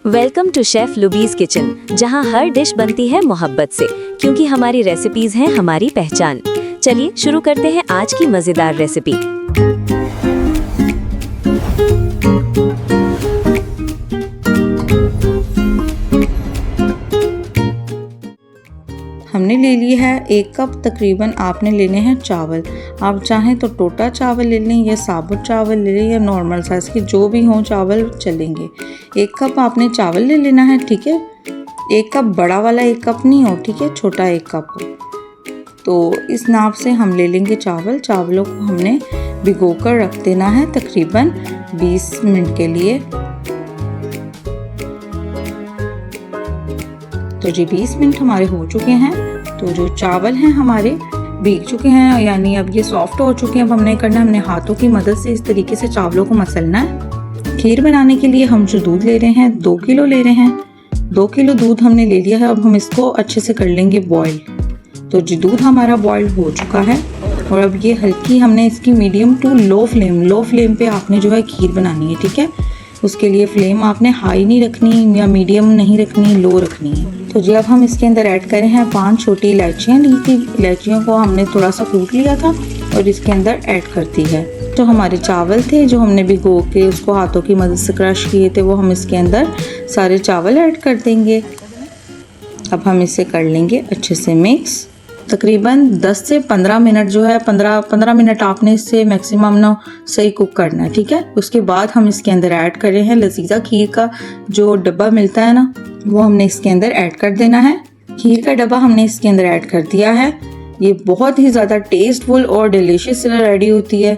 Welcome to chef लुबीज kitchen, जहां हर dish बनती है मोहब्बत से, क्योंकि हमारी रेसिपीज हैं हमारी पहचान। चलिए शुरू करते हैं आज की मजेदार रेसिपी। हमने ले लिया है 1 कप तकरीबन। आपने लेने हैं चावल। आप चाहें तो टोटा चावल ले लें या साबुत चावल ले लें या नॉर्मल साइज़ के जो भी हों चावल चलेंगे। 1 कप आपने चावल ले लेना है, ठीक है। 1 कप बड़ा वाला 1 कप नहीं हो, ठीक है, छोटा 1 कप हो। तो इस नाप से हम ले लेंगे चावल। चावलों को हमने भिगो कर रख देना है तकरीबन 20 मिनट के लिए। तो जी 20 मिनट हमारे हो चुके हैं। तो जो चावल हैं हमारे भीग चुके हैं, यानी अब ये सॉफ्ट हो चुके हैं। अब हमने करना है, हमने हाथों की मदद से इस तरीके से चावलों को मसलना है। खीर बनाने के लिए हम जो दूध ले रहे हैं 2 किलो ले रहे हैं। 2 किलो दूध हमने ले लिया है। अब हम इसको अच्छे से कर लेंगे बॉईल। तो जी दूध हमारा बॉईल हो चुका है और अब ये हल्की हमने इसकी मीडियम टू लो फ्लेम पे आपने जो है खीर बनानी है, ठीक है। उसके लिए फ्लेम आपने हाई नहीं रखनी या मीडियम नहीं रखनी, लो रखनी है। तो जी अब हम इसके अंदर ऐड करें हैं 5 छोटी इलायचियाँ ली थी। इलायचियों को हमने थोड़ा सा कूट लिया था और इसके अंदर ऐड कर दी है। तो हमारे चावल थे जो हमने भिगो के उसको हाथों की मदद से क्रश किए थे, वो हम इसके अंदर सारे चावल ऐड कर देंगे। अब हम इसे कर लेंगे अच्छे से मिक्स। तकरीबन 10 से 15 मिनट जो है 15 मिनट आपने इससे मैक्सिमम ना सही कुक करना है, ठीक है। उसके बाद हम इसके अंदर ऐड कर रहे हैं लजीजा खीर का जो डब्बा मिलता है ना, वो हमने इसके अंदर ऐड कर देना है। खीर का डब्बा हमने इसके अंदर ऐड कर दिया है। ये बहुत ही ज़्यादा टेस्टफुल और डिलीशियस रेडी होती है।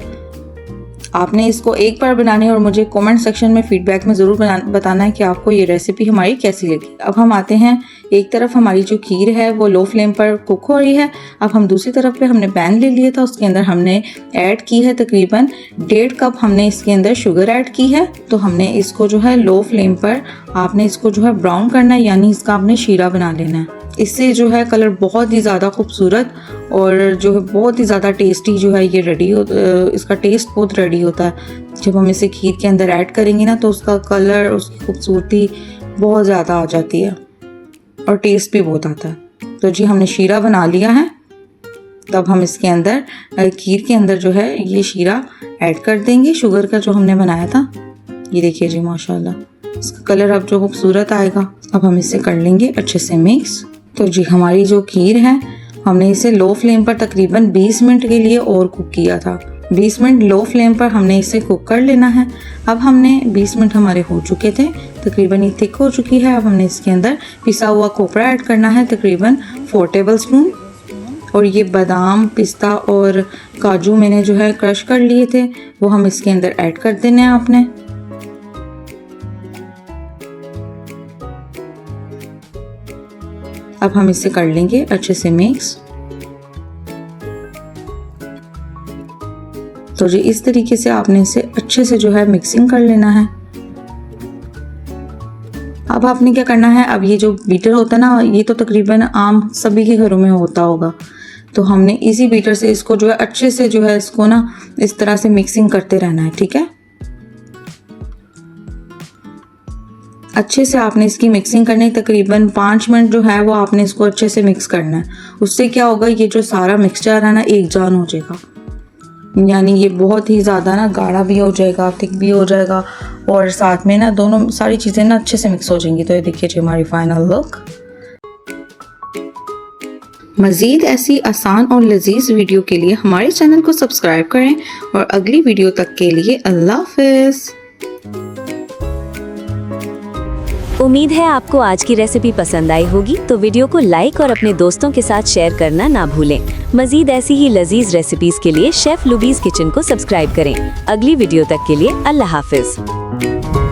आपने इसको एक बार बनानी है और मुझे कमेंट सेक्शन में फीडबैक में ज़रूर बताना है कि आपको ये रेसिपी हमारी कैसी लगी। अब हम आते हैं, एक तरफ हमारी जो खीर है वो लो फ्लेम पर कुक हो रही है। अब हम दूसरी तरफ पे हमने पैन ले लिया था, उसके अंदर हमने ऐड की है तकरीबन 1.5 कप हमने इसके अंदर शुगर ऐड की है। तो हमने इसको जो है लो फ्लेम पर आपने इसको जो है ब्राउन करना है, यानी इसका आपने शीरा बना लेना है। इससे जो है कलर बहुत ही ज़्यादा खूबसूरत और जो है बहुत ही ज़्यादा टेस्टी जो है ये रेडी हो, इसका टेस्ट बहुत रेडी होता है। जब हम इसे खीर के अंदर ऐड करेंगे ना तो उसका कलर, उसकी खूबसूरती बहुत ज़्यादा आ जाती है और टेस्ट भी बहुत आता है। तो जी हमने शीरा बना लिया है। तब हम इसके अंदर खीर के अंदर जो है ये शीरा ऐड कर देंगे शुगर का जो हमने बनाया था। ये देखिए जी माशाल्लाह इसका कलर अब जो खूबसूरत आएगा। अब हम इसे कर लेंगे अच्छे से मिक्स। तो जी हमारी जो खीर है हमने इसे लो फ्लेम पर तकरीबन 20 मिनट के लिए और कुक किया था। 20 मिनट लो फ्लेम पर हमने इसे कुक कर लेना है। अब हमने 20 मिनट हमारे हो चुके थे, तकरीबन ये थिक हो चुकी है। अब हमने इसके अंदर पिसा हुआ कोपरा ऐड करना है तकरीबन 4 टेबलस्पून। और ये बादाम, पिस्ता और काजू मैंने जो है क्रश कर लिए थे, वो हम इसके अंदर ऐड कर देने हैं आपने। अब हम इसे कर लेंगे अच्छे से मिक्स। तो जी इस तरीके से आपने इसे अच्छे से जो है मिक्सिंग कर लेना है। अब आपने क्या करना है, अब ये जो बीटर होता है ना, ये तो तकरीबन आम सभी के घरों में होता होगा। तो हमने इसी बीटर से इसको जो है अच्छे से जो है इसको ना इस तरह से मिक्सिंग करते रहना है, ठीक है। अच्छे से आपने इसकी मिक्सिंग करनी है। तकरीबन 5 मिनट जो है वो आपने इसको अच्छे से मिक्स करना है। उससे क्या होगा, ये जो सारा मिक्सचर है ना एक जान हो जाएगा, यानी ये बहुत ही ज़्यादा ना गाढ़ा भी हो जाएगा, थिक भी हो जाएगा और साथ में ना दोनों सारी चीज़ें ना अच्छे से मिक्स हो जाएंगी। तो ये देखिए जी हमारी फाइनल लुक। मज़ीद ऐसी आसान और लजीज वीडियो के लिए हमारे चैनल को सब्सक्राइब करें और अगली वीडियो तक के लिए अल्लाह हाफ़िज़। उम्मीद है आपको आज की रेसिपी पसंद आई होगी, तो वीडियो को लाइक और अपने दोस्तों के साथ शेयर करना ना भूलें। मज़ीद ऐसी ही लजीज रेसिपीज के लिए शेफ लुबीज किचन को सब्सक्राइब करें। अगली वीडियो तक के लिए अल्लाह हाफ़िज़।